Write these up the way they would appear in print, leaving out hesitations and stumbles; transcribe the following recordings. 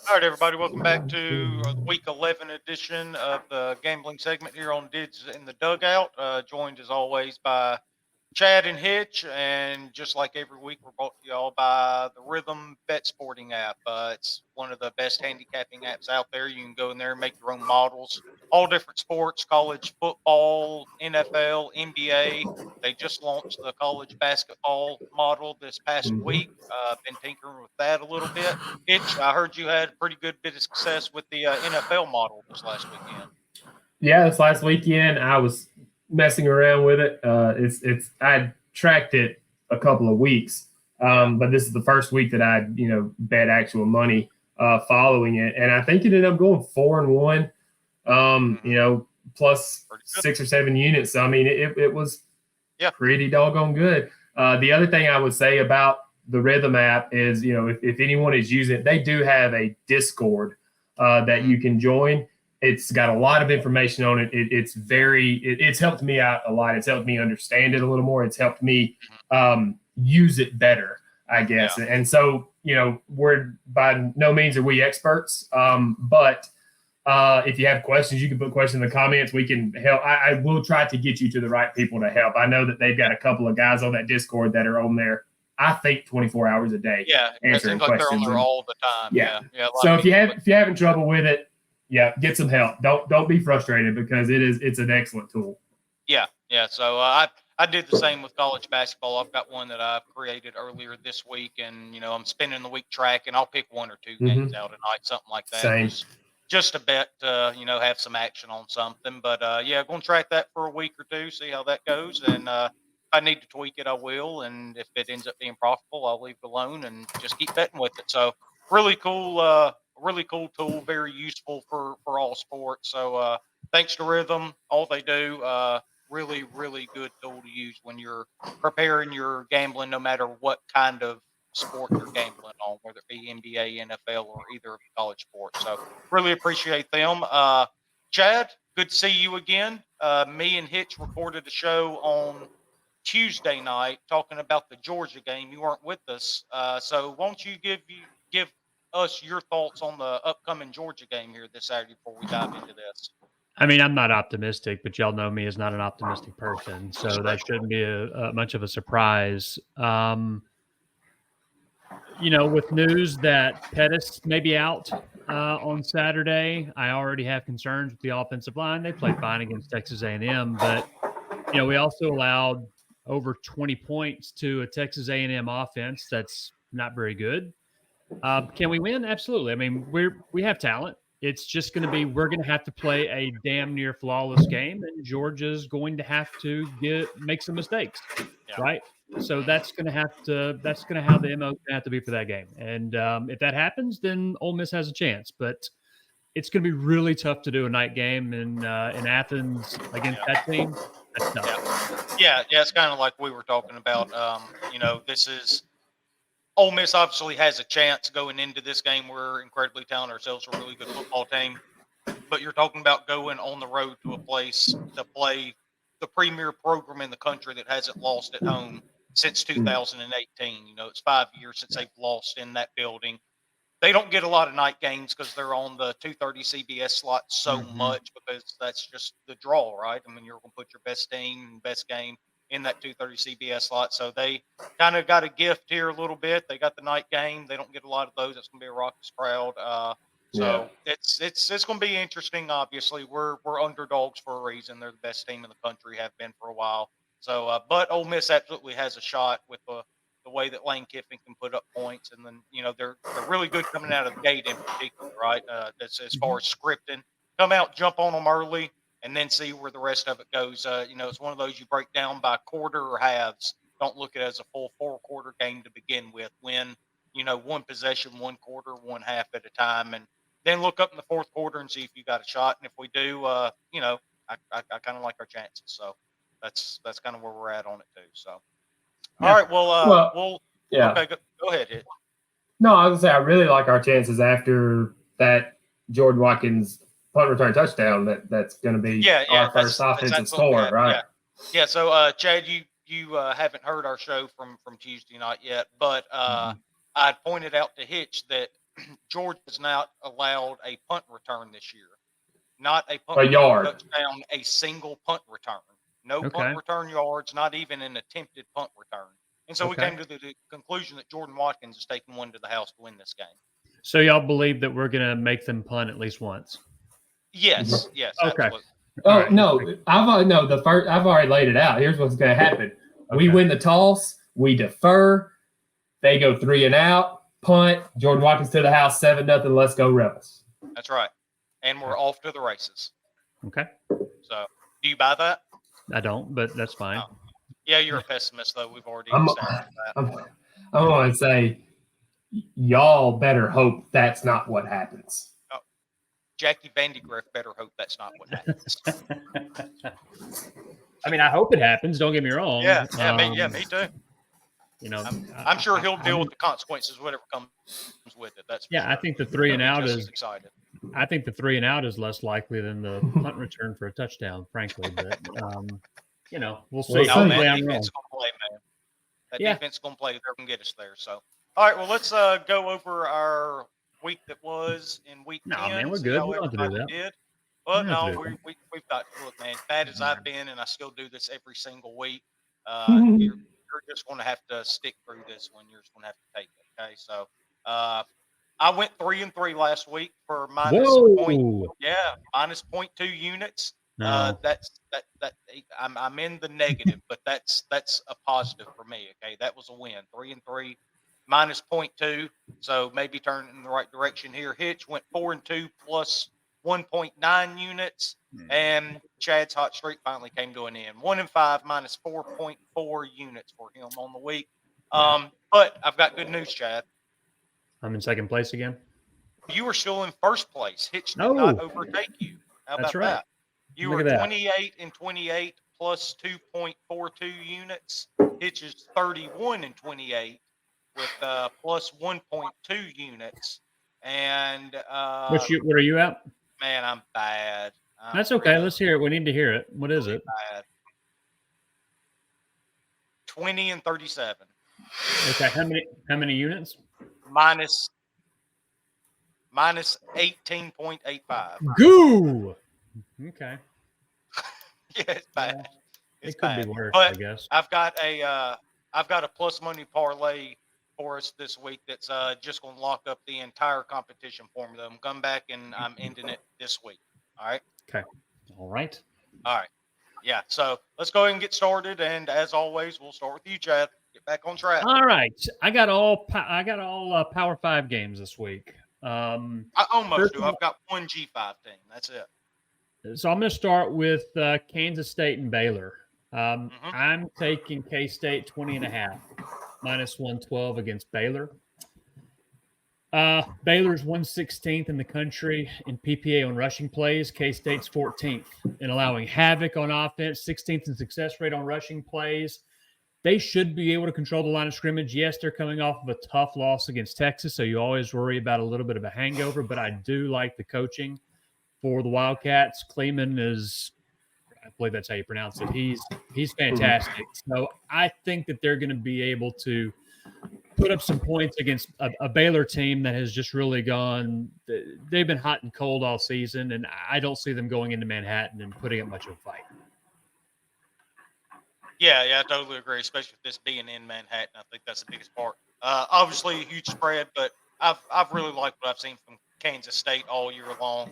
All right, everybody, welcome back to the Week 11 edition of the gambling segment here on Dids in the Dugout. Joined as always by Chad and Hitch, and just like every week, we're brought to y'all by the Rhythm Bet Sporting app. It's one of the best handicapping apps out there. You can go in there and make your own models, all different sports, college football, NFL, NBA. They just launched the college basketball model this past week. Been tinkering with that a little bit. Hitch, I heard you had a pretty good bit of success with the NFL model this last weekend. Yeah, this last weekend I was messing around with it. I tracked it a couple of weeks, but this is the first week that I bet actual money following it, and I think it ended up going 4-1. Plus 6 or 7 units. So I mean, it was pretty doggone good. The other thing I would say about the Rhythm app is, if anyone is using it, they do have a Discord that you can join. It's got a lot of information on it. It's helped me out a lot. It's helped me understand it a little more. It's helped me use it better, I guess. Yeah. And so, we're by no means are we experts, but if you have questions, you can put questions in the comments. We can help. I will try to get you to the right people to help. I know that they've got a couple of guys on that Discord that are on there, I think, 24 hours a day. Yeah, answering it seems like questions. They're on there all the time. Yeah. So if you're having trouble with it, get some help. Don't be frustrated because it's an excellent tool. Yeah. So I did the same with college basketball. I've got one that I've created earlier this week, and I'm spending the week tracking. I'll pick 1 or 2 games out a night, something like that. Same. Just a bet to have some action on something. But going to track that for a week or 2, see how that goes, and if I need to tweak it, I will. And if it ends up being profitable, I'll leave it alone and just keep betting with it. So really cool tool, very useful for all sports. So thanks to Rhythm, all they do, really, really good tool to use when you're preparing your gambling, no matter what kind of sport you're gambling on, whether it be NBA, NFL, or either of the college sports. So really appreciate them. Chad, good to see you again. Me and Hitch recorded a show on Tuesday night talking about the Georgia game. You weren't with us. So won't you give us your thoughts on the upcoming Georgia game here this Saturday before we dive into this? I mean, I'm not optimistic, but y'all know me as not an optimistic person, so that shouldn't be much of a surprise. With news that Pettis may be out on Saturday, I already have concerns with the offensive line. They played fine against Texas A&M, but we also allowed over 20 points to a Texas A&M offense that's not very good. Can we win? Absolutely. I mean, we have talent. It's just going to be we're going to have to play a damn near flawless game, and Georgia's going to have to make some mistakes, right? So that's going to have the MO going to have to be for that game. And if that happens, then Ole Miss has a chance. But it's going to be really tough to do a night game in Athens against that team. That's tough. Yeah. It's kind of like we were talking about. This is. Ole Miss obviously has a chance going into this game. We're incredibly talented ourselves. We're a really good football team. But you're talking about going on the road to a place to play the premier program in the country that hasn't lost at home since 2018. It's 5 years since they've lost in that building. They don't get a lot of night games because they're on the 2:30 CBS slot so much because that's just the draw, right? I mean, you're going to put your best team, best game in that 2:30 CBS slot. So they kind of got a gift here a little bit. They got the night game. They don't get a lot of those. It's going to be a raucous crowd. It's going to be interesting. Obviously, we're underdogs for a reason. They're the best team in the country, have been for a while. So, but Ole Miss absolutely has a shot with the way that Lane Kiffin can put up points, and then they're really good coming out of the gate in particular, right? That's as far as scripting. Come out, jump on them early, and then see where the rest of it goes. It's one of those you break down by quarter or halves. Don't look at it as a full 4-quarter game to begin with. Win, one possession, 1 quarter, 1 half at a time, and then look up in the 4th quarter and see if you got a shot. And if we do, I kind of like our chances. So that's kind of where we're at on it too. So, all right, okay, go ahead, Hitch. No, I was going to say I really like our chances after that Jordan Watkins punt return touchdown. That's going to be our first offensive score, right? Yeah. So, Chad, you haven't heard our show from Tuesday night yet, but I pointed out to Hitch that Georgia's not allowed a punt return this year. Not a punt A yard. touchdown, a single punt return. No punt return yards, not even an attempted punt return. And so we came to the conclusion that Jordan Watkins is taking one to the house to win this game. So y'all believe that we're going to make them punt at least once? Yes. Okay. Absolutely. Oh, right. No. I've already laid it out. Here's what's going to happen. Okay. We win the toss. We defer. They go 3 and out. Punt. Jordan Watkins to the house. 7-0. Let's go Rebels. That's right. And we're off to the races. Okay. So, do you buy that? I don't, but that's fine. Oh. Yeah, you're a pessimist, though. We've already established that. I want to say, y'all better hope that's not what happens. Oh. Jackie Vandegrift better hope that's not what happens. I mean, I hope it happens. Don't get me wrong. Yeah, me too. You know, I'm sure he'll deal with the consequences, whatever comes with it. That's sure. I think the 3 and out is excited. I think the 3 and out is less likely than the punt return for a touchdown, frankly. But you know, we'll see. That defense gonna play, man. That defense gonna play. They're gonna get us there. So, all right. Well, let's go over our week that was in week 10. No, man, we're good. We don't have to do that. But no, we've got to look, man. Bad as I've been, and I still do this every single week. You're just going to have to stick through this one. You're just going to have to take it. Okay, so I went 3-3 last week for minus minus 0.2 units. No. I'm in the negative, but that's a positive for me. Okay, that was a win. 3-3 minus 0.2, so maybe turning in the right direction here. Hitch went 4-2 plus 1.9 units, and Chad's hot streak finally came to an end. 1-5 minus 4.4 units for him on the week. But I've got good news, Chad. I'm in second place again. You were still in first place. Hitch did not overtake you. How about that? You were 28-28 plus 2.42 units. Hitch is 31-28 with plus 1.2 units. And what are you at? Man, I'm bad. That's okay. Let's hear it. We need to hear it. What is it? Bad. 20-37. Okay. How many units? Minus 18.85. Goo. Okay. Yeah, it's bad. It's it could bad. Be worse, but I guess. I've got a plus money parlay for us this week that's just going to lock up the entire competition for me. I'm coming back and I'm ending it this week. All right. Okay. All right. Yeah. So let's go ahead and get started. And as always, we'll start with you, Chad. Get back on track. All right. I got all Power 5 games this week. I almost do. I've got one G5 team. That's it. So I'm going to start with Kansas State and Baylor. I'm taking K-State 20.5 minus 112 against Baylor. Baylor's 116th in the country in PPA on rushing plays. K-State's 14th in allowing havoc on offense, 16th in success rate on rushing plays. They should be able to control the line of scrimmage. Yes, they're coming off of a tough loss against Texas, so you always worry about a little bit of a hangover, but I do like the coaching for the Wildcats. Kleeman is, I believe that's how you pronounce it. He's fantastic. So I think that they're going to be able to put up some points against a Baylor team that has just really gone – they've been hot and cold all season, and I don't see them going into Manhattan and putting up much of a fight. Yeah, I totally agree, especially with this being in Manhattan. I think that's the biggest part. Obviously, a huge spread, but I've really liked what I've seen from Kansas State all year long.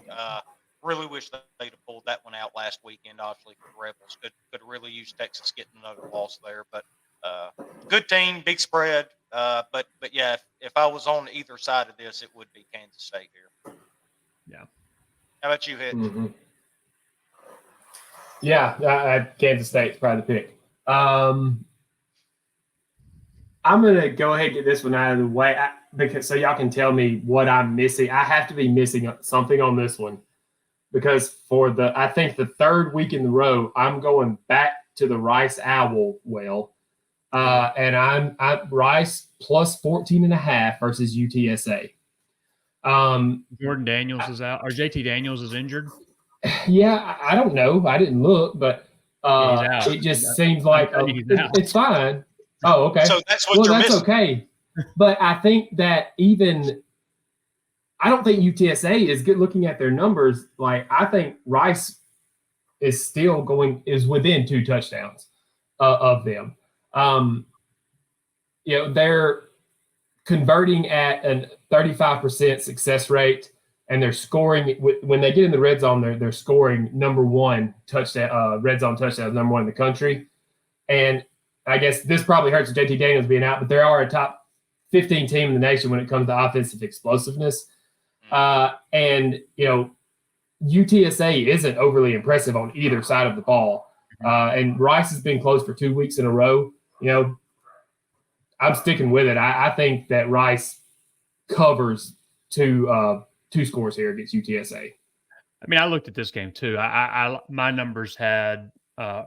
Really wish they'd have pulled that one out last weekend, obviously, for the Rebels. Could really use Texas getting another loss there. But good team, big spread. But yeah, if I was on either side of this, it would be Kansas State here. Yeah. How about you, Hitch? Mm-hmm. Yeah, Kansas State's probably the pick. I'm going to go ahead and get this one out of the way because so y'all can tell me what I'm missing. I have to be missing something on this one because I think the third week in a row, I'm going back to the Rice Owl well. And I'm Rice plus 14.5 versus UTSA. Jordan Daniels is out, or JT Daniels is injured. Yeah, I don't know. I didn't look, but it just seems like it's fine. Oh, okay. So that's what you're missing. Okay. But I think that even I don't think UTSA is good looking at their numbers. Like, I think Rice is within 2 touchdowns of them. They're converting at a 35% success rate, and they're scoring when they get in the red zone. They're scoring number 1 touchdown, red zone touchdowns, number 1 in the country. And I guess this probably hurts JT Daniels being out, but they are a top 15 team in the nation when it comes to offensive explosiveness. And UTSA isn't overly impressive on either side of the ball. And Rice has been close for 2 weeks in a row. I'm sticking with it. I think that Rice covers two scores here against UTSA. I mean, I looked at this game too. My numbers had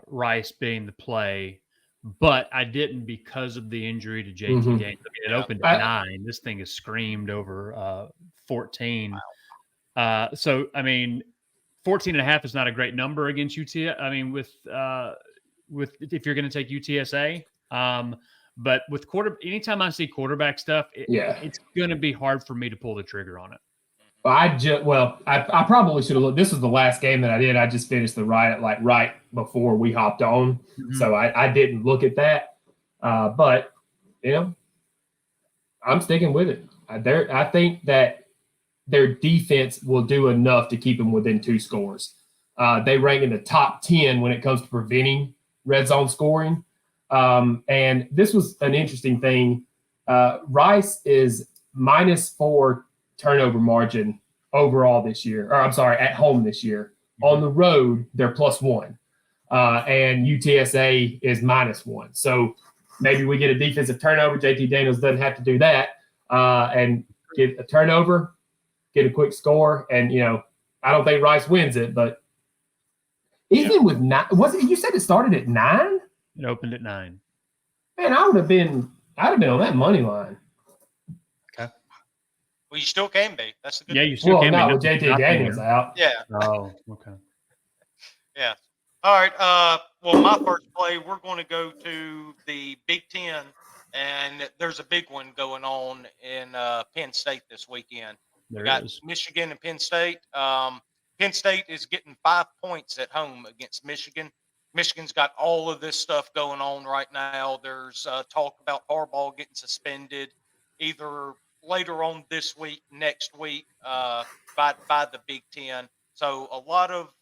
Rice being the play, but I didn't because of the injury to JT Daniels. I mean, it opened at 9. This thing is screamed over 14. Wow. So, I mean, 14.5 is not a great number against UTSA. I mean, with if you're going to take UTSA, but with anytime I see quarterback stuff, it's going to be hard for me to pull the trigger on it. I probably should have looked. This was the last game that I did. I just finished the right before we hopped on, so I didn't look at that. But I'm sticking with it. I think that their defense will do enough to keep them within 2 scores. They rank in the top 10 when it comes to preventing red zone scoring. And this was an interesting thing. Rice is -4 turnover margin overall this year, or I'm sorry, at home this year. On the road, they're +1. And UTSA is -1. So maybe we get a defensive turnover. JT Daniels doesn't have to do that. And get a turnover, get a quick score. And, I don't think Rice wins it, but even with 9, you said it started at 9? It opened at 9. Man, I'd have been on that money line. Okay. Well, you still can be. That's the good. Yeah, you still can be. Not with JT Daniels out. Yeah. Oh, okay. Yeah. All right. Well, my first play, we're going to go to the Big Ten, and there's a big one going on in Penn State this weekend. We got Michigan and Penn State. Penn State is getting 5 points at home against Michigan. Michigan's got all of this stuff going on right now. There's talk about Harbaugh getting suspended either later on this week, next week, by the Big Ten. So a lot of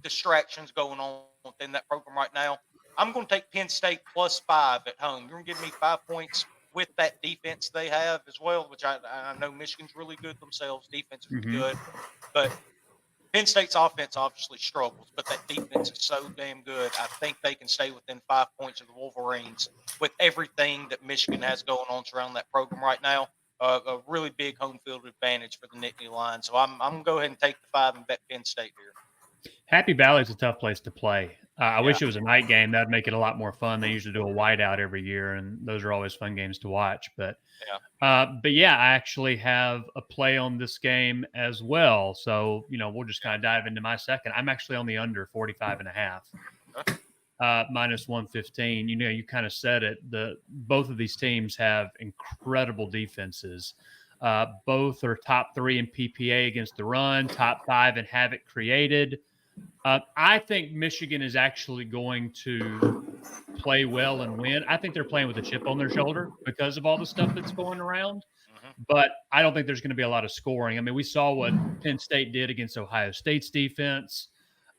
distractions going on within that program right now. I'm going to take Penn State +5 at home. You're going to give me 5 points with that defense they have as well, which I know Michigan's really good themselves. Defense is good, but Penn State's offense obviously struggles, but that defense is so damn good. I think they can stay within 5 points of the Wolverines with everything that Michigan has going on surrounding that program right now. A really big home field advantage for the Nittany Lions. So I'm going to go ahead and take the 5 and bet Penn State here. Happy Valley is a tough place to play. I wish it was a night game. That would make it a lot more fun. They usually do a whiteout every year, and those are always fun games to watch. But I actually have a play on this game as well. So, we'll just kind of dive into my second. I'm actually on the under 45.5, -115. You kind of said it. Both of these teams have incredible defenses. Both are top 3 in PPA against the run, top 5 in havoc created. I think Michigan is actually going to play well and win. I think they're playing with a chip on their shoulder because of all the stuff that's going around. But I don't think there's going to be a lot of scoring. I mean, we saw what Penn State did against Ohio State's defense.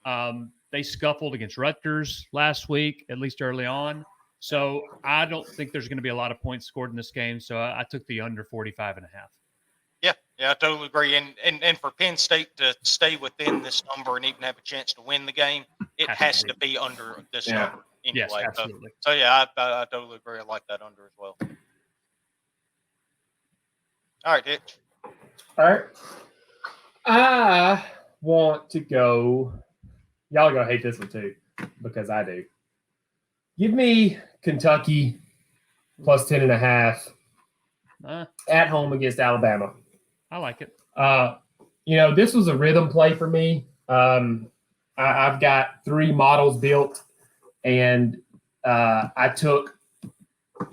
They scuffled against Rutgers last week, at least early on. So I don't think there's going to be a lot of points scored in this game. So I took the under 45.5. Yeah, I totally agree. And for Penn State to stay within this number and even have a chance to win the game, it has to be under this number anyway. Yes, absolutely. So I totally agree. I like that under as well. All right, Hitch. All right. I want to go. Y'all are going to hate this one too, because I do. Give me Kentucky +10.5 at home against Alabama. I like it. This was a rhythm play for me. I've got 3 models built, and I took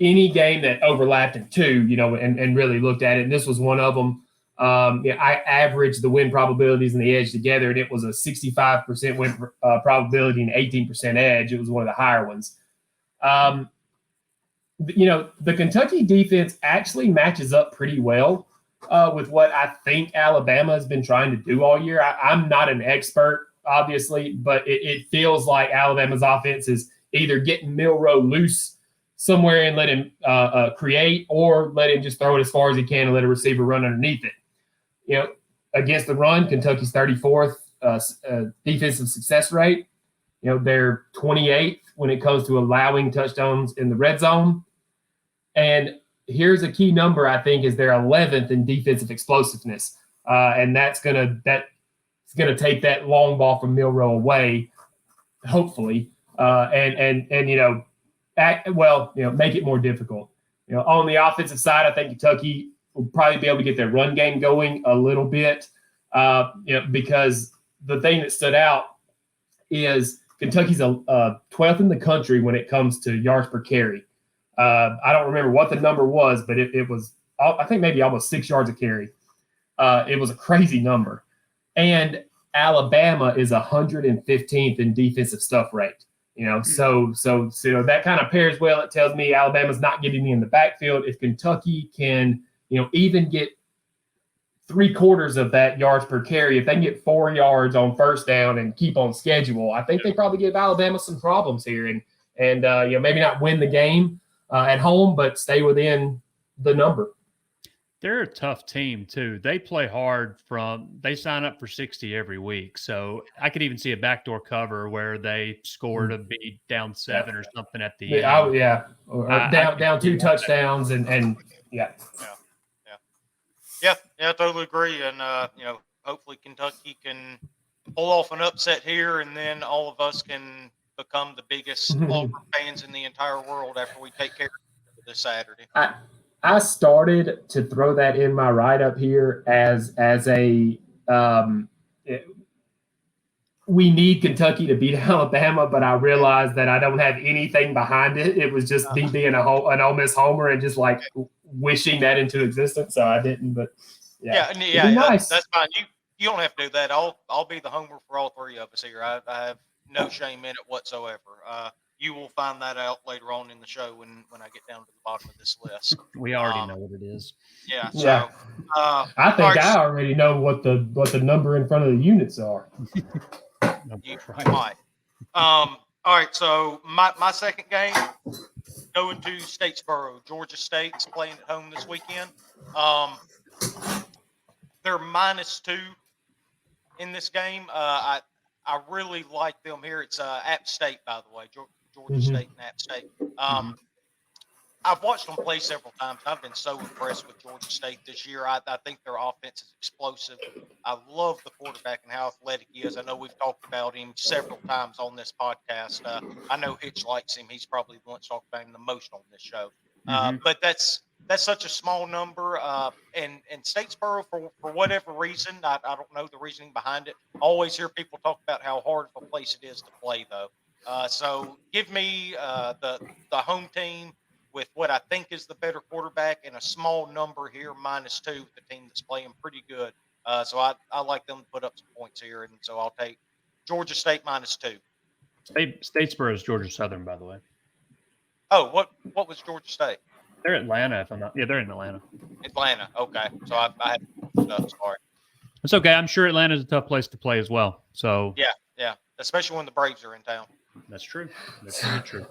any game that overlapped in 2, and really looked at it. And this was one of them. I averaged the win probabilities and the edge together, and it was a 65% win probability and 18% edge. It was one of the higher ones. The Kentucky defense actually matches up pretty well with what I think Alabama has been trying to do all year. I'm not an expert, obviously, but it feels like Alabama's offense is either getting Milroe loose somewhere and let him create, or let him just throw it as far as he can and let a receiver run underneath it. Against the run, Kentucky's 34th defensive success rate. They're 28th when it comes to allowing touchdowns in the red zone. And here's a key number, I think, is they're 11th in defensive explosiveness. And that's gonna take that long ball from Milroe away, hopefully. Make it more difficult. On the offensive side, I think Kentucky will probably be able to get their run game going a little bit, because the thing that stood out is Kentucky's 12th in the country when it comes to yards per carry. I don't remember what the number was, but it was, I think, maybe almost 6 yards a carry. It was a crazy number. And Alabama is 115th in defensive stuff rate. So that kind of pairs well. It tells me Alabama's not getting me in the backfield. If Kentucky can, even get 3/4 of that yards per carry, if they can get 4 yards on first down and keep on schedule, I think they probably give Alabama some problems here and maybe not win the game at home, but stay within the number. They're a tough team too. They play hard they sign up for 60 every week. So I could even see a backdoor cover where they score to be down 7 or something at the end. Or down 2 touchdowns and. Yeah, I totally agree. And, hopefully Kentucky can pull off an upset here, and then all of us can become the biggest Auburn fans in the entire world after we take care of it this Saturday. I started to throw that in my write-up here as a we need Kentucky to beat Alabama, but I realized that I don't have anything behind it. It was just me being an Ole Miss homer and just like wishing that into existence. So I didn't, but nice. That's fine. You don't have to do that. I'll be the homer for all three of us here. I have no shame in it whatsoever. You will find that out later on in the show when I get down to the bottom of this list. We already know what it is. Yeah. So, I think I already know what the number in front of the units are. You might. All right. So my second game, going to Statesboro. Georgia State's playing at home this weekend. They're -2 in this game. I really like them here. It's App State, by the way, Georgia State and App State. I've watched them play several times. I've been so impressed with Georgia State this year. I think their offense is explosive. I love the quarterback and how athletic he is. I know we've talked about him several times on this podcast. I know Hitch likes him. He's probably the one that's talked about him the most on this show. But that's such a small number. And Statesboro, for whatever reason, I don't know the reasoning behind it. I always hear people talk about how hard of a place it is to play, though. So give me the home team with what I think is the better quarterback and a small number here, -2, the team that's playing pretty good. So I like them to put up some points here, and so I'll take Georgia State -2. Statesboro is Georgia Southern, by the way. Oh, what was Georgia State? They're Atlanta, if I'm not. Yeah, they're in Atlanta. Atlanta, okay. So I had stuff. Sorry. It's okay. I'm sure Atlanta's a tough place to play as well. So yeah, especially when the Braves are in town. That's true. That's very true.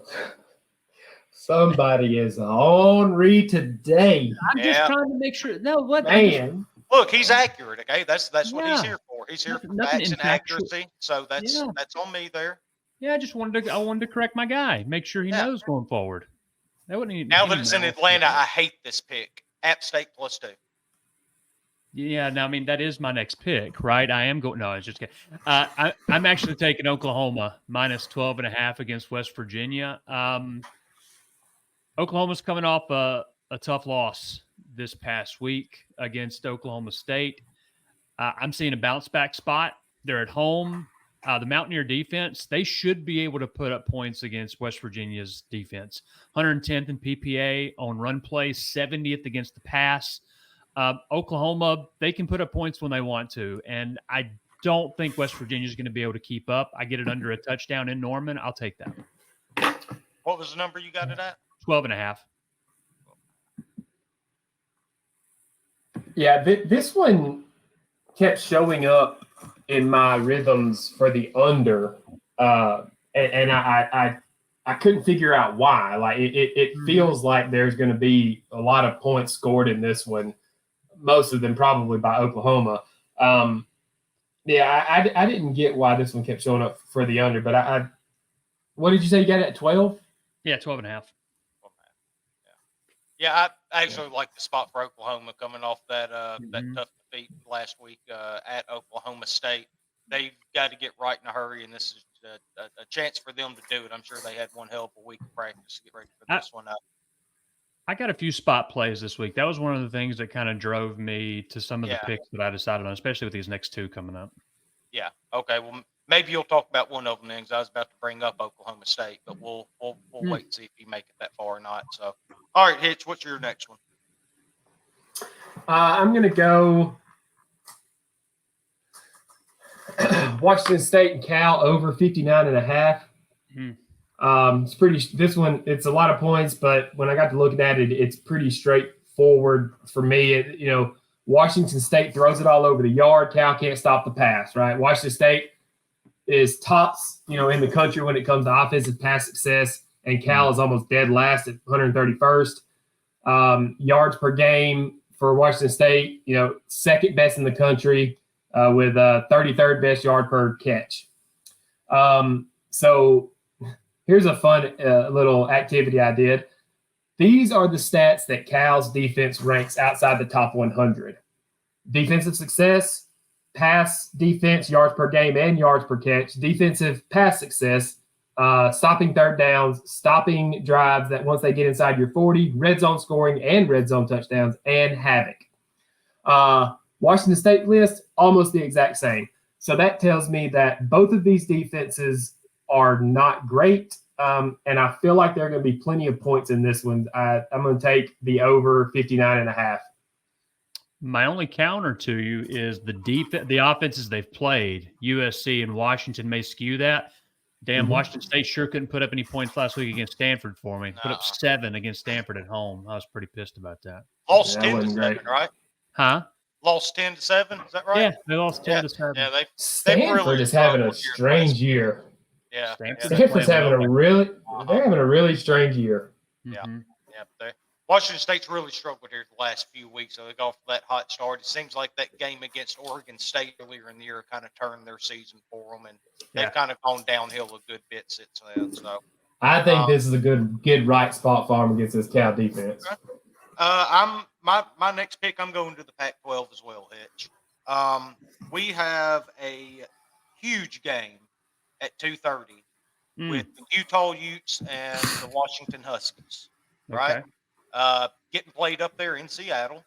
Somebody is on read today. I'm just trying to make sure. No, what man? Look, he's accurate. Okay, that's what he's here for. He's here for facts and accuracy. So that's on me there. Yeah, I wanted to correct my guy. Make sure he knows going forward. Now that it's in Atlanta, I hate this pick. App State +2. Yeah, now I mean that is my next pick, right? I am going. No, I was just kidding. I'm actually taking Oklahoma -12.5 against West Virginia. Oklahoma's coming off a tough loss this past week against Oklahoma State. I'm seeing a bounce back spot. They're at home. The Mountaineer defense, they should be able to put up points against West Virginia's defense. 110th in PPA on run play, 70th against the pass. Oklahoma, they can put up points when they want to, and I don't think West Virginia is going to be able to keep up. I get it under a touchdown in Norman. I'll take that. What was the number you got it at? 12.5. Yeah, this one kept showing up in my rhythms for the under, and I couldn't figure out why. Like it feels like there's going to be a lot of points scored in this one, most of them probably by Oklahoma. Yeah, I didn't get why this one kept showing up for the under, but I what did you say you got it at 12? Yeah, 12.5. Yeah, I actually like the spot for Oklahoma coming off that that tough defeat last week at Oklahoma State. They've got to get right in a hurry, and this is a chance for them to do it. I'm sure they had one hell of a week of practice to get ready for this one up. I got a few spot plays this week. That was one of the things that kind of drove me to some of the picks that I decided on, especially with these next two coming up. Yeah. Okay. Well, maybe you'll talk about one of them then, because I was about to bring up Oklahoma State, but we'll wait and see if you make it that far or not. So, all right, Hitch, what's your next one? I'm going to go Washington State and Cal over 59.5. It's pretty. This one, it's a lot of points, but when I got to looking at it, it's pretty straightforward for me. Washington State throws it all over the yard. Cal can't stop the pass, right? Washington State is tops, in the country when it comes to offensive pass success, and Cal is almost dead last at 131st. Yards per game for Washington State, second best in the country with 33rd best yard per catch. So here's a fun little activity I did. These are the stats that Cal's defense ranks outside the top 100. Defensive success, pass defense, yards per game, and yards per catch. Defensive pass success, stopping third downs, stopping drives that once they get inside your 40, red zone scoring and red zone touchdowns, and havoc. Washington State list, almost the exact same. So that tells me that both of these defenses are not great. And I feel like there are going to be plenty of points in this one. I'm going to take the over 59.5. My only counter to you is the offenses they've played. USC and Washington may skew that. Damn, Washington State sure couldn't put up any points last week against Stanford for me. Put up 7 against Stanford at home. I was pretty pissed about that. Lost 10-7, right? Huh? Lost 10-7, is that right? Yeah, they lost 10-7. Yeah, Stanford is having a strange year. Yeah, Stanford's having a really strange year. Yeah. Washington State's really struggled here the last few weeks, so they go for that hot start. It seems like that game against Oregon State earlier in the year kind of turned their season for them, and they've kind of gone downhill a good bit since then. So I think this is a good right spot for them against this Cal defense. My next pick, I'm going to the Pac-12 as well, Hitch. We have a huge game at 2:30 with the Utah Utes and the Washington Huskies, right? Getting played up there in Seattle.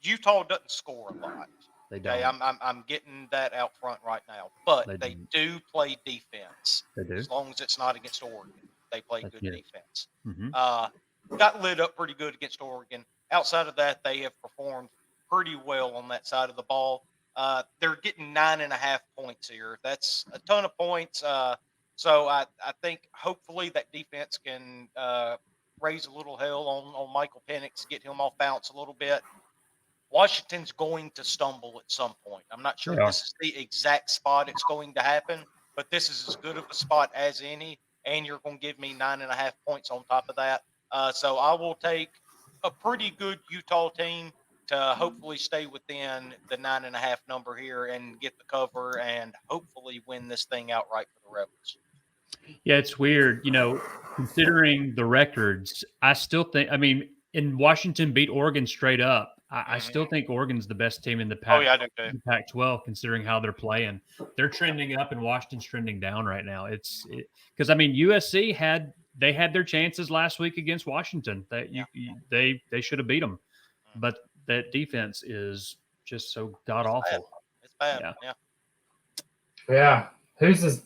Utah doesn't score a lot. They don't. Okay, I'm getting that out front right now, but they do play defense. They do. As long as it's not against Oregon, they play good defense. Got lit up pretty good against Oregon. Outside of that, they have performed pretty well on that side of the ball. They're getting 9.5 points here. That's a ton of points. So I think hopefully that defense can raise a little hell on Michael Penix, get him off balance a little bit. Washington's going to stumble at some point. I'm not sure this is the exact spot it's going to happen, but this is as good of a spot as any, and you're going to give me 9.5 points on top of that. So I will take a pretty good Utah team to hopefully stay within the 9.5 number here and get the cover and hopefully win this thing outright for the Rebels. Yeah, it's weird. Considering the records, I still think, in Washington beat Oregon straight up. I still think Oregon's the best team in the Pac-12, considering how they're playing. They're trending up and Washington's trending down right now. Because USC had their chances last week against Washington. They should have beat them, but that defense is just so god awful. It's bad. Yeah. Who's this?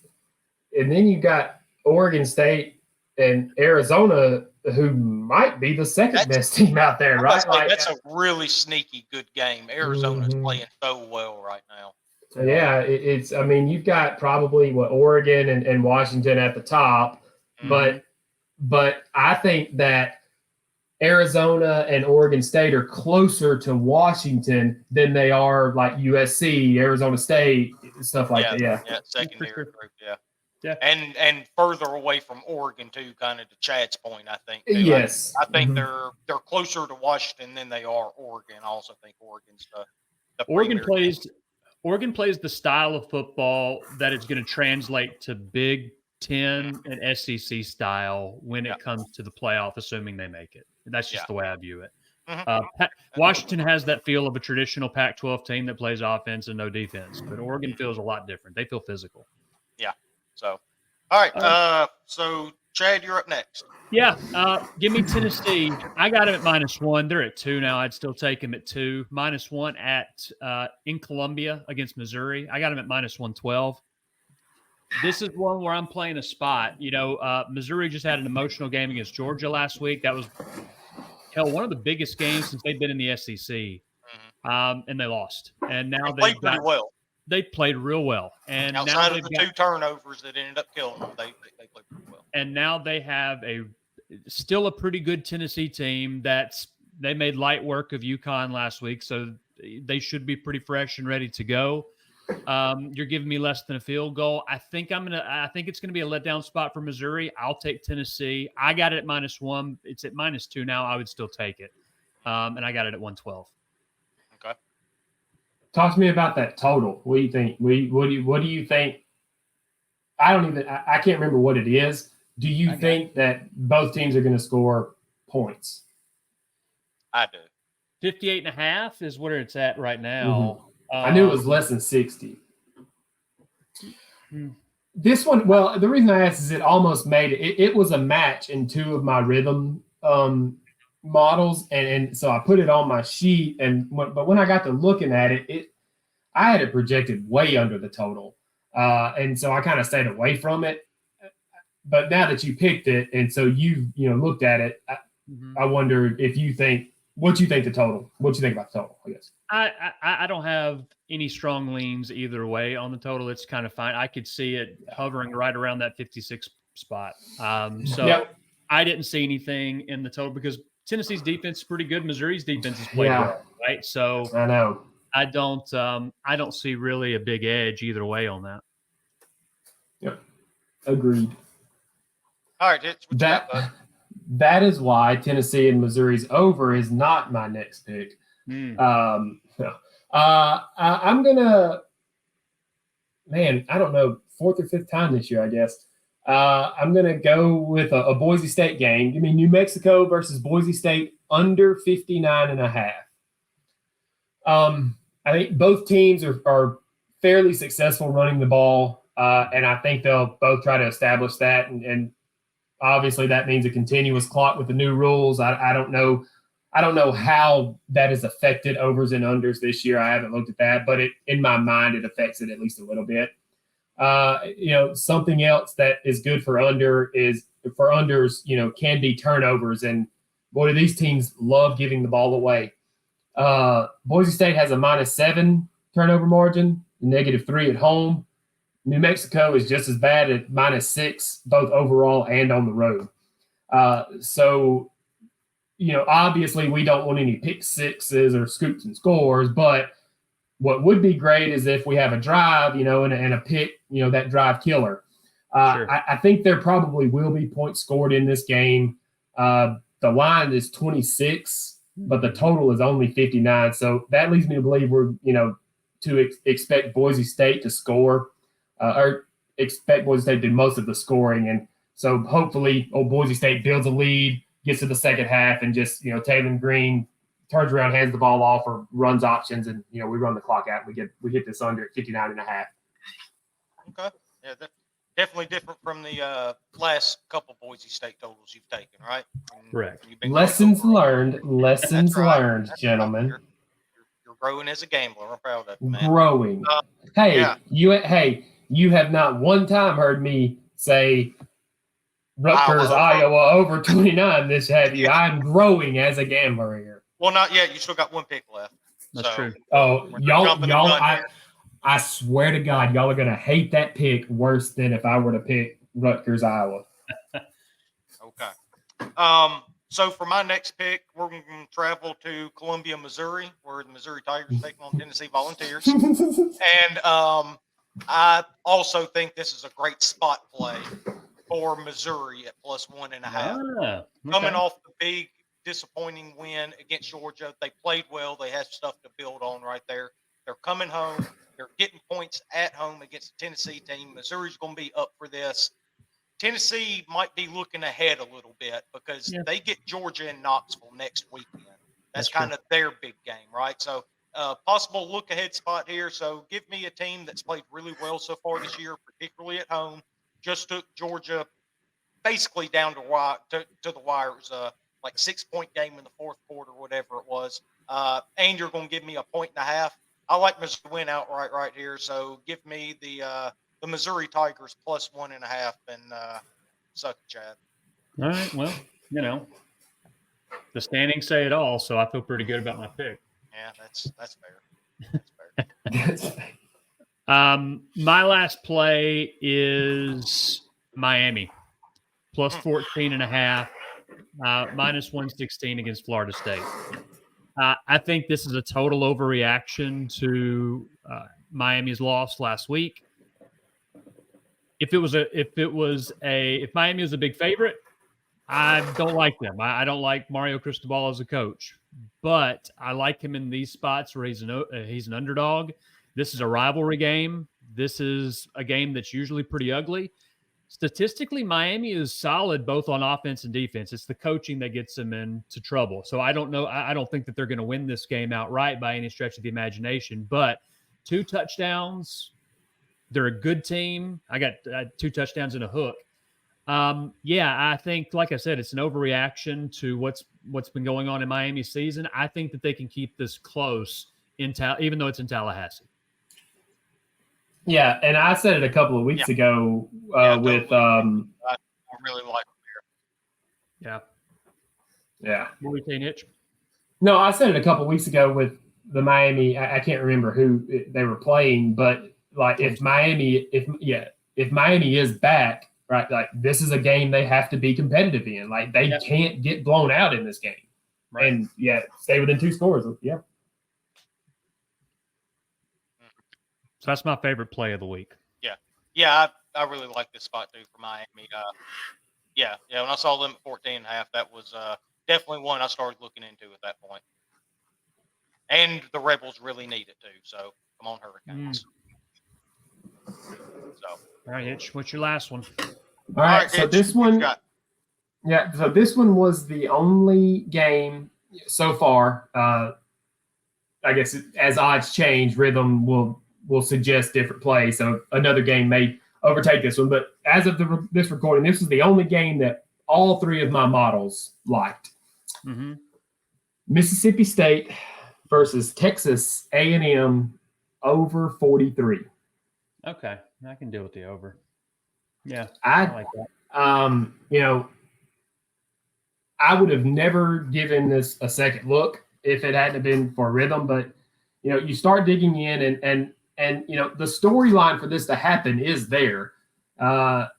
And then you got Oregon State and Arizona, who might be the second best team out there, right? Like, that's a really sneaky good game. Arizona's playing so well right now. Yeah, it's. I mean, you've got probably Oregon and Washington at the top, but I think that Arizona and Oregon State are closer to Washington than they are like USC, Arizona State, stuff like that. Yeah, secondary group. Yeah, and further away from Oregon too, kind of to Chad's point. I think. Yes, I think they're closer to Washington than they are Oregon. I also think Oregon's the Oregon plays the style of football that is going to translate to Big Ten and SEC style when it comes to the playoff, assuming they make it. That's just the way I view it. Washington has that feel of a traditional Pac-12 team that plays offense and no defense, but Oregon feels a lot different. They feel physical. Yeah. So, all right. So, Chad, you're up next. Yeah. Give me Tennessee. I got them at -1. They're at 2 now. I'd still take them at 2. -1 at in Columbia against Missouri. I got them at -112. This is one where I'm playing a spot. Missouri just had an emotional game against Georgia last week. That was, one of the biggest games since they've been in the SEC. And they lost. And now they played pretty well. They played real well. And outside of the 2 turnovers that ended up killing them, they played pretty well. And now they have still a pretty good Tennessee team they made light work of UConn last week, so they should be pretty fresh and ready to go. You're giving me less than a field goal. I think it's gonna be a letdown spot for Missouri. I'll take Tennessee. I got it at -1. It's at -2 now. I would still take it. And I got it at 112. Okay. Talk to me about that total. What do you think? What do you think? I can't remember what it is. Do you think that both teams are going to score points? I do. 58.5 is where it's at right now. I knew it was less than 60. This one, well, the reason I asked is it almost made it. It was a match in 2 of my rhythm models, and so I put it on my sheet. But when I got to looking at it, I had it projected way under the total, and so I kind of stayed away from it. But now that you picked it, and so you looked at it, I wonder if you think what you think the total. What you think about the total? I guess I don't have any strong leans either way on the total. It's kind of fine. I could see it hovering right around that 56 spot. I didn't see anything in the total because Tennessee's defense is pretty good. Missouri's defense is played well, right? So I know I don't see really a big edge either way on that. Yep, agreed. All right, Hitch, that is why Tennessee and Missouri's over is not my next pick. I'm gonna, I don't know, 4th or 5th time this year, I guess. I'm gonna go with a Boise State game. Give me New Mexico versus Boise State under 59.5. I think both teams are fairly successful running the ball, and I think they'll both try to establish that. And obviously that means a continuous clock with the new rules. I don't know how that has affected overs and unders this year. I haven't looked at that, but in my mind, it affects it at least a little bit. Something else that is good for unders, can be turnovers. And boy, do these teams love giving the ball away. Boise State has a -7 turnover margin, -3 at home. New Mexico is just as bad at -6, both overall and on the road. Obviously we don't want any pick sixes or scoops and scores, but what would be great is if we have a drive, and a pick, that drive killer. Sure. I think there probably will be points scored in this game. The line is 26, but the total is only 59. So that leads me to believe we're, to expect Boise State to score. Or expect Boise State to do most of the scoring. And so hopefully Boise State builds a lead, gets to the second half, and just, Taylor Green turns around, hands the ball off, or runs options, and, we run the clock out. We get this under at 59.5. Okay. Yeah, definitely different from the last couple Boise State totals you've taken, right? Correct. Lessons learned, gentlemen. You're growing as a gambler. I'm proud of you, man. Growing. You have not one time heard me say Rutgers, Iowa over 29 this have you. I'm growing as a gambler here. Well, not yet. You still got one pick left. That's true. Oh, y'all, I swear to God, y'all are going to hate that pick worse than if I were to pick Rutgers, Iowa. Okay. So for my next pick, we're going to travel to Columbia, Missouri, where the Missouri Tigers take on Tennessee Volunteers. And I also think this is a great spot play for Missouri at plus 1.5. Okay. Coming off the big disappointing win against Georgia. They played well. They had stuff to build on right there. They're coming home. They're getting points at home against the Tennessee team. Missouri's going to be up for this. Tennessee might be looking ahead a little bit because they get Georgia and Knoxville next weekend. That's kind of their big game, right? So possible look-ahead spot here. So give me a team that's played really well so far this year, particularly at home. Just took Georgia basically down to the wire. It was like 6-point game in the fourth quarter, whatever it was. And you're going to give me a 1.5. I like Missouri to win outright right here. So give me the Missouri Tigers plus 1.5 and suck it, Chad. All right. Well, the standings say it all, so I feel pretty good about my pick. Yeah, that's fair. That's fair. My last play is Miami plus 14.5, minus 116 against Florida State. I think this is a total overreaction to Miami's loss last week. If Miami was a big favorite, I don't like them. I don't like Mario Cristobal as a coach, but I like him in these spots where he's an underdog. This is a rivalry game. This is a game that's usually pretty ugly. Statistically, Miami is solid both on offense and defense. It's the coaching that gets them into trouble. So I don't know. I don't think that they're going to win this game outright by any stretch of the imagination. But 2 touchdowns, they're a good team. I got 2 touchdowns and a hook. I think, like I said, it's an overreaction to what's been going on in Miami's season. I think that they can keep this close even though it's in Tallahassee. Yeah, and I said it a couple of weeks ago with I really like it here. Yeah. What were you saying, Hitch? No, I said it a couple of weeks ago with the Miami. I can't remember who they were playing, but like if Miami is back, right? Like this is a game they have to be competitive in. Like they can't get blown out in this game, right? And stay within 2 scores. Yeah. So that's my favorite play of the week. Yeah, I really like this spot too for Miami. When I saw them at 14.5, that was definitely one I started looking into at that point. And the Rebels really need it too. So come on, Hurricanes. All right, Hitch, what's your last one? All right, so Hitch, this one, so this one was the only game so far. I guess as odds change, rhythm will suggest different plays. So another game may overtake this one. But as of this recording, this is the only game that all 3 of my models liked. Mm-hmm. Mississippi State versus Texas A&M over 43. Okay, I can deal with the over. Yeah, I like that. I would have never given this a second look if it hadn't been for rhythm. But you start digging in and the storyline for this to happen is there. I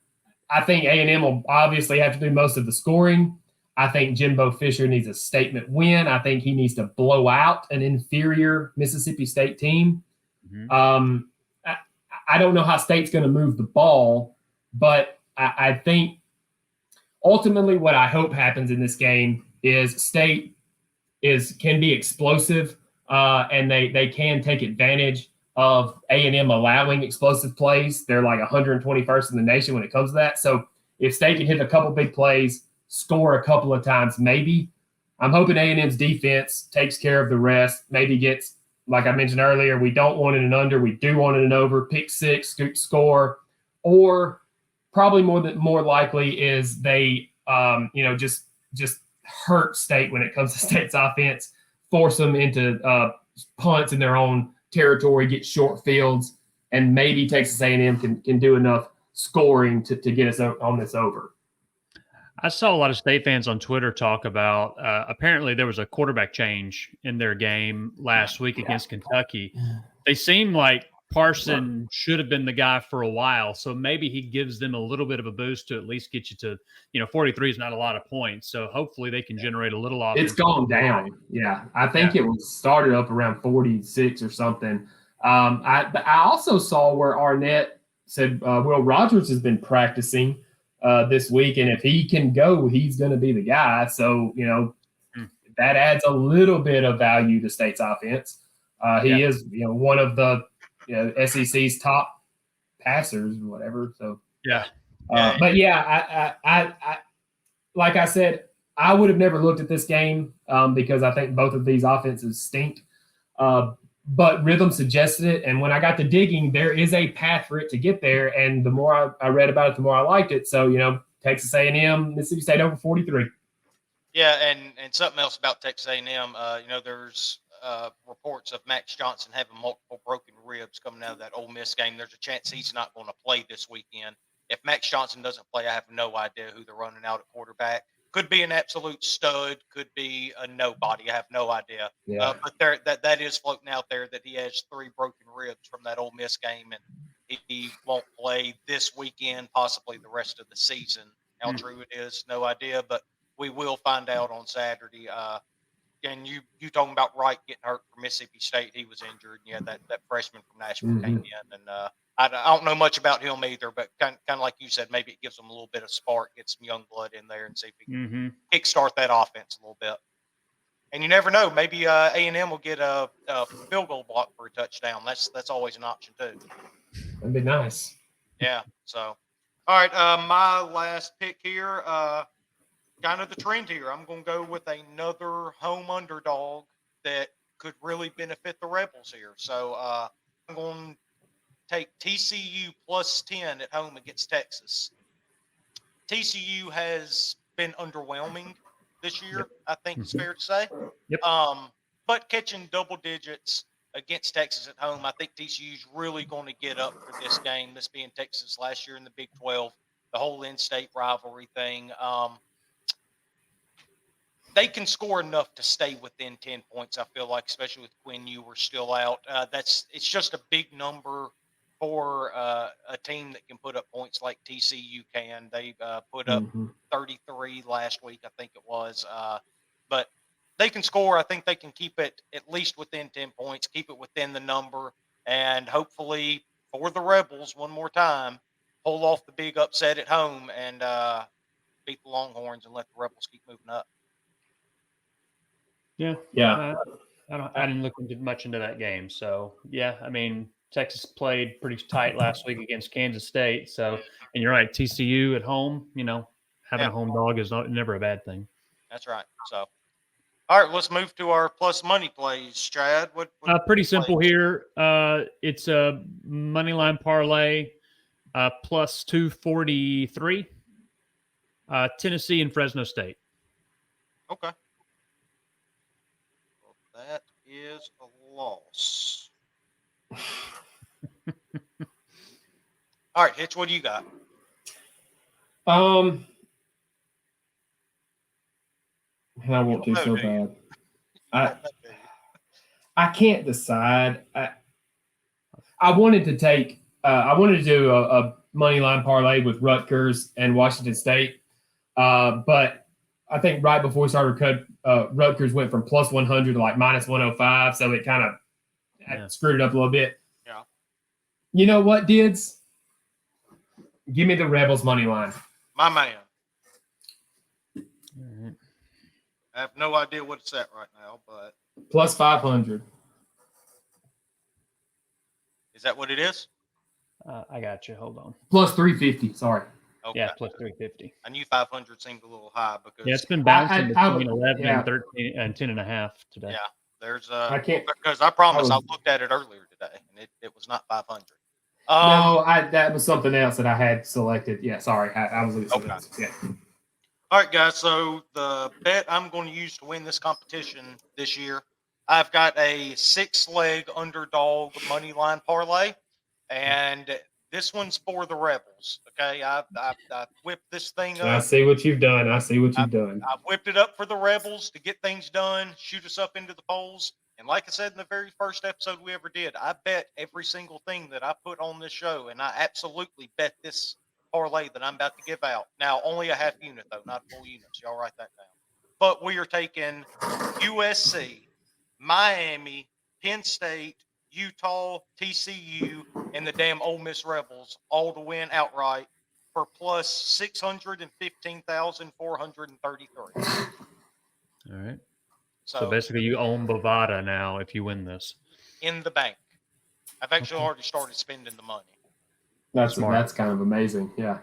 think A&M will obviously have to do most of the scoring. I think Jimbo Fisher needs a statement win. I think he needs to blow out an inferior Mississippi State team. Mm-hmm. I don't know how State's going to move the ball, but I think ultimately what I hope happens in this game is State can be explosive and they can take advantage of A&M allowing explosive plays. They're like 121st in the nation when it comes to that. So if State can hit a couple big plays, score a couple of times, maybe. I'm hoping A&M's defense takes care of the rest, maybe gets, like I mentioned earlier, we don't want it an under, we do want it an over, pick 6, scoop score, or probably more likely is they just hurt State when it comes to State's offense, force them into punts in their own territory, get short fields, and maybe Texas A&M can do enough scoring to get us on this over. I saw a lot of State fans on Twitter talk about apparently there was a quarterback change in their game last week against Kentucky. They seem like Parson should have been the guy for a while, so maybe he gives them a little bit of a boost to at least get you to, 43 is not a lot of points, so hopefully they can generate a little offense. It's gone down. Yeah, I think it was started up around 46 or something. I also saw where Arnett said Will Rogers has been practicing this week, and if he can go, he's going to be the guy. So, that adds a little bit of value to State's offense. He is, one of the SEC's top passers or whatever. So, but I like I said, I would have never looked at this game because I think both of these offenses stink. But Rhythm suggested it, and when I got to digging, there is a path for it to get there. And the more I read about it, the more I liked it. So, Texas A&M, Mississippi State over 43. Yeah, and something else about Texas A&M, there's reports of Max Johnson having multiple broken ribs coming out of that Ole Miss game. There's a chance he's not going to play this weekend. If Max Johnson doesn't play, I have no idea who they're running out at quarterback. Could be an absolute stud, could be a nobody. I have no idea. Yeah. But that is floating out there that he has 3 broken ribs from that Ole Miss game, and he won't play this weekend, possibly the rest of the season. How true it is, no idea. But we will find out on Saturday. And you talking about Wright getting hurt for Mississippi State? He was injured. Yeah, that freshman from Nashville came in, and I don't know much about him either. But kind of like you said, maybe it gives him a little bit of spark, get some young blood in there, and see if he can kickstart that offense a little bit. And you never know, maybe A&M will get a field goal block for a touchdown. That's always an option too. That'd be nice. Yeah. So, all right, my last pick here. Kind of the trend here. I'm going to go with another home underdog that could really benefit the Rebels here. So I'm going to take TCU plus 10 at home against Texas. TCU has been underwhelming this year, I think it's fair to say. Yep. But catching double digits against Texas at home, I think TCU's really going to get up for this game, this being Texas last year in the Big 12, the whole in-state rivalry thing. They can score enough to stay within 10 points, I feel like, especially with Quinn Ewers still out. It's just a big number for a team that can put up points like TCU can. They put up 33 last week, I think it was. But they can score. I think they can keep it at least within 10 points, keep it within the number, and hopefully for the Rebels one more time, pull off the big upset at home and beat the Longhorns and let the Rebels keep moving up. Yeah. I didn't look much into that game. So, yeah, I mean, Texas played pretty tight last week against Kansas State. So, and you're right, TCU at home, having a home dog is never a bad thing. That's right. So, all right, let's move to our plus money plays, Chad. What pretty simple here. It's a money line parlay plus 243. Tennessee and Fresno State. Okay. That is a loss. All right, Hitch, what do you got? And I want to so bad. I can't decide. I wanted to take. I wanted to do a money line parlay with Rutgers and Washington State, but I think right before we started, Rutgers went from plus 100 to like minus 105, so it kind of screwed it up a little bit. Yeah. You know what, Dids? Give me the Rebels money line. My man. I have no idea what it's at right now, but plus 500. Is that what it is? I got you. Hold on. Plus 350. Sorry. Okay. Yeah, plus 350. I knew 500 seemed a little high because it's been bouncing between 11 and 13 and 10.5 today. Yeah, there's I can't because I promise I looked at it earlier today and it was not 500. No, that was something else that I had selected. Yeah, sorry, I was looking at something else. Yeah. All right, guys. So the bet I'm going to use to win this competition this year, I've got a 6-leg underdog money line parlay, and This one's for the Rebels. Okay, I whipped this thing up. I see what you've done. I whipped it up for the Rebels to get things done, shoot us up into the polls. And like I said in the very first episode we ever did, I bet every single thing that I put on this show, and I absolutely bet this parlay that I'm about to give out. Now, only a half unit, though, not full units. Y'all write that down. But we are taking USC, Miami, Penn State, Utah, TCU, and the damn Ole Miss Rebels all to win outright for plus 615,433. All right. So basically, you own Bovada now if you win this. In the bank. I've actually already started spending the money. That's kind of amazing. Yeah.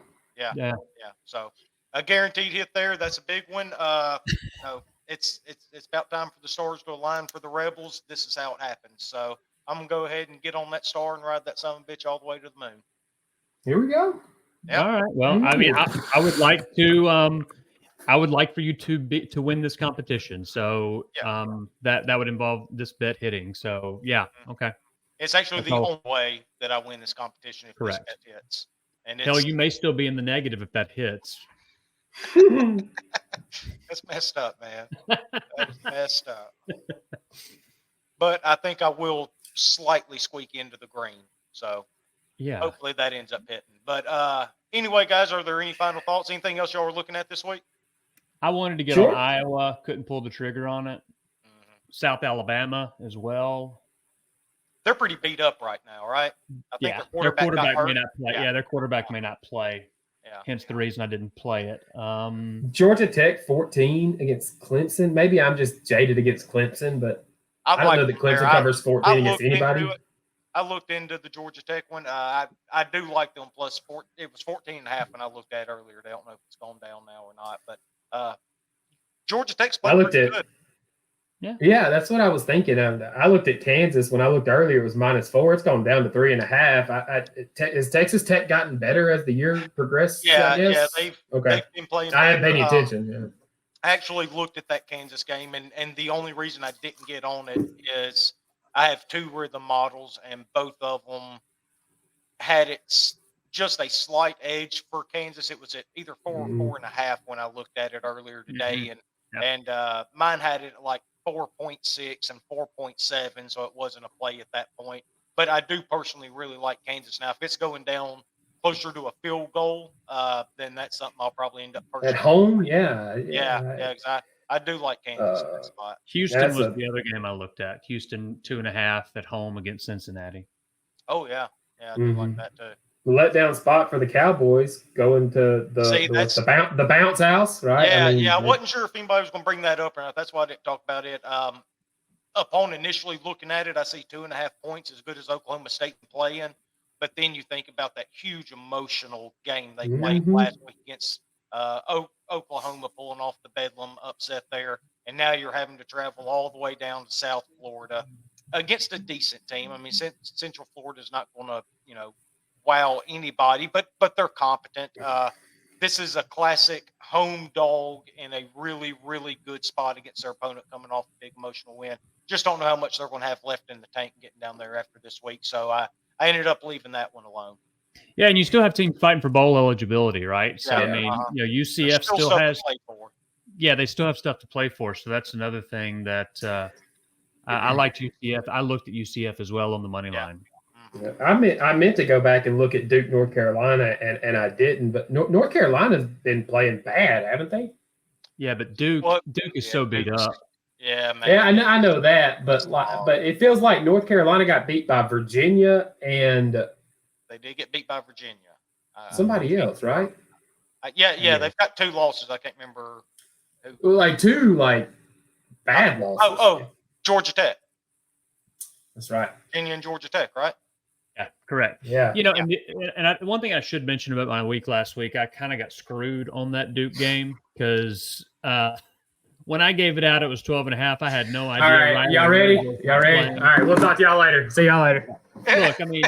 So a guaranteed hit there. That's a big one. No, it's about time for the stars to align for the Rebels. This is how it happens. So I'm gonna go ahead and get on that star and ride that son of a bitch all the way to the moon. Here we go. Yep. All right. Well, I mean, I would like to. I would like for you to win this competition. So that would involve this bet hitting. So yeah, okay. It's actually the only way that I win this competition if this bet hits. And hell, you may still be in the negative if that hits. That's messed up, man. That's messed up. But I think I will slightly squeak into the green. So hopefully that ends up hitting. But anyway, guys, are there any final thoughts? Anything else y'all were looking at this week? I wanted to get on Iowa. Couldn't pull the trigger on it. South Alabama as well. They're pretty beat up right now, right? I think their quarterback may not play. Yeah, their quarterback may not play. Yeah. Hence the reason I didn't play it. Georgia Tech 14 against Clemson. Maybe I'm just jaded against Clemson, but I don't know that Clemson covers 14 against anybody. I looked into the Georgia Tech one. I do like them plus 4. It was 14.5 when I looked at it earlier. I don't know if it's gone down now or not, but Georgia Tech's playing pretty good. Yeah, that's what I was thinking. I looked at Kansas when I looked earlier. It was -4. It's gone down to 3.5. Has Texas Tech gotten better as the year progressed? Yeah, they've been playing. I haven't paid attention. Yeah. I actually looked at that Kansas game, and the only reason I didn't get on it is I have 2 rhythm models, and both of them had it just a slight edge for Kansas. It was at either 4 or 4.5 when I looked at it earlier today, and mine had it like 4.6 and 4.7, so it wasn't a play at that point. But I do personally really like Kansas. Now, if it's going down closer to a field goal, then that's something I'll probably end up personally. At home, I do like Kansas in that spot. Houston was the other game I looked at. Houston 2.5 at home against Cincinnati. Oh yeah, I do like that too. The letdown spot for the Cowboys going to the bounce house, right? I wasn't sure if anybody was going to bring that up or not. That's why I didn't talk about it. Upon initially looking at it, I see 2.5 points as good as Oklahoma State playing. But then you think about that huge emotional game they played last week against Oklahoma, pulling off the Bedlam upset there. And now you're having to travel all the way down to South Florida against a decent team. I mean, Central Florida is not going to, wow anybody, but they're competent. This is a classic home dog in a really, really good spot against their opponent coming off a big emotional win. Just don't know how much they're going to have left in the tank getting down there after this week. So I ended up leaving that one alone. Yeah, and you still have teams fighting for bowl eligibility, right? So, UCF still has – yeah, they still have stuff to play for. So that's another thing that I liked UCF. I looked at UCF as well on the money line. Yeah, I meant to go back and look at Duke, North Carolina, and I didn't. But North Carolina's been playing bad, haven't they? Yeah, but Duke is so beat up. Yeah, man. Yeah, I know that, but it feels like North Carolina got beat by Virginia, and they did get beat by Virginia. Somebody else, right? Yeah, they've got 2 losses. I can't remember who. Like 2 bad losses. Georgia Tech. That's right. Virginia and Georgia Tech, right? Yeah, correct. Yeah. One thing I should mention about my week last week, I kind of got screwed on that Duke game because when I gave it out, it was 12.5. I had no idea. All right, y'all ready? Y'all ready? All right, we'll talk to y'all later. See y'all later. Look, I mean,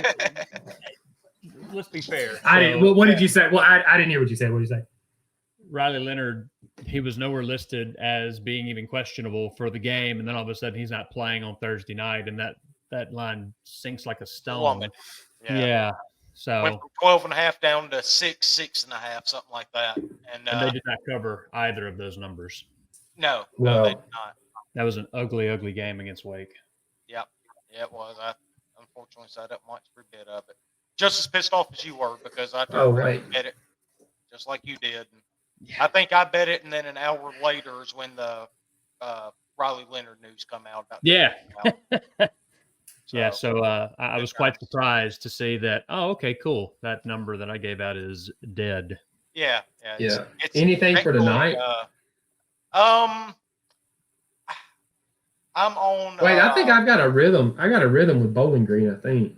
let's be fair. What did you say? Well, I didn't hear what you said. What did you say? Riley Leonard, he was nowhere listed as being even questionable for the game, and then all of a sudden he's not playing on Thursday night, and that line sinks like a stone. Yeah. So went from 12.5 down to 6.5, something like that. And they did not cover either of those numbers. No, Well, they did not. That was an ugly, ugly game against Wake. Yep. Yeah, it was. I unfortunately sat up and watched every bit of it. Just as pissed off as you were because I bet it just like you did. And I think I bet it, and then an hour later is when the Riley Leonard news come out about So I was quite surprised to see that. Oh, okay, cool. That number that I gave out is dead. Yeah. It's Anything for tonight? I'm on. Wait, I think I've got a rhythm. I got a rhythm with Bowling Green, I think.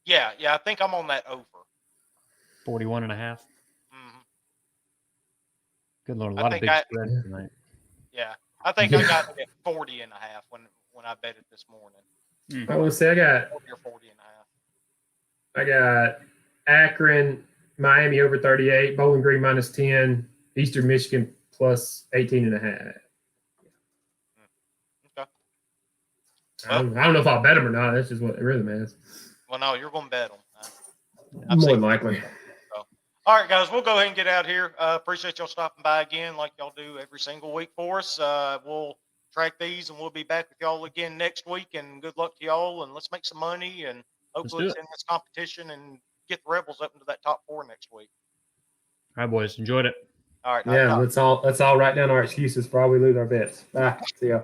Yeah. I think I'm on that over. 41.5. Mm-hmm. Good Lord, a lot of big spreads tonight. Yeah, I think I got it at 40.5 when I bet it this morning. I will say I got 40 or 40.5. I got Akron, Miami over 38, Bowling Green -10, Eastern Michigan plus 18.5. Okay. I don't know if I'll bet them or not. That's just what the rhythm is. Well, no, you're going to bet them. More than likely. So. All right, guys, we'll go ahead and get out here. Appreciate y'all stopping by again like y'all do every single week for us. We'll track these, and we'll be back with y'all again next week. And good luck to y'all, and let's make some money, and hopefully it's in this competition and get the Rebels up into that top 4 next week. All right, boys. Enjoyed it. All right. Yeah, let's all write down our excuses for all we lose our bets. Bye. See ya.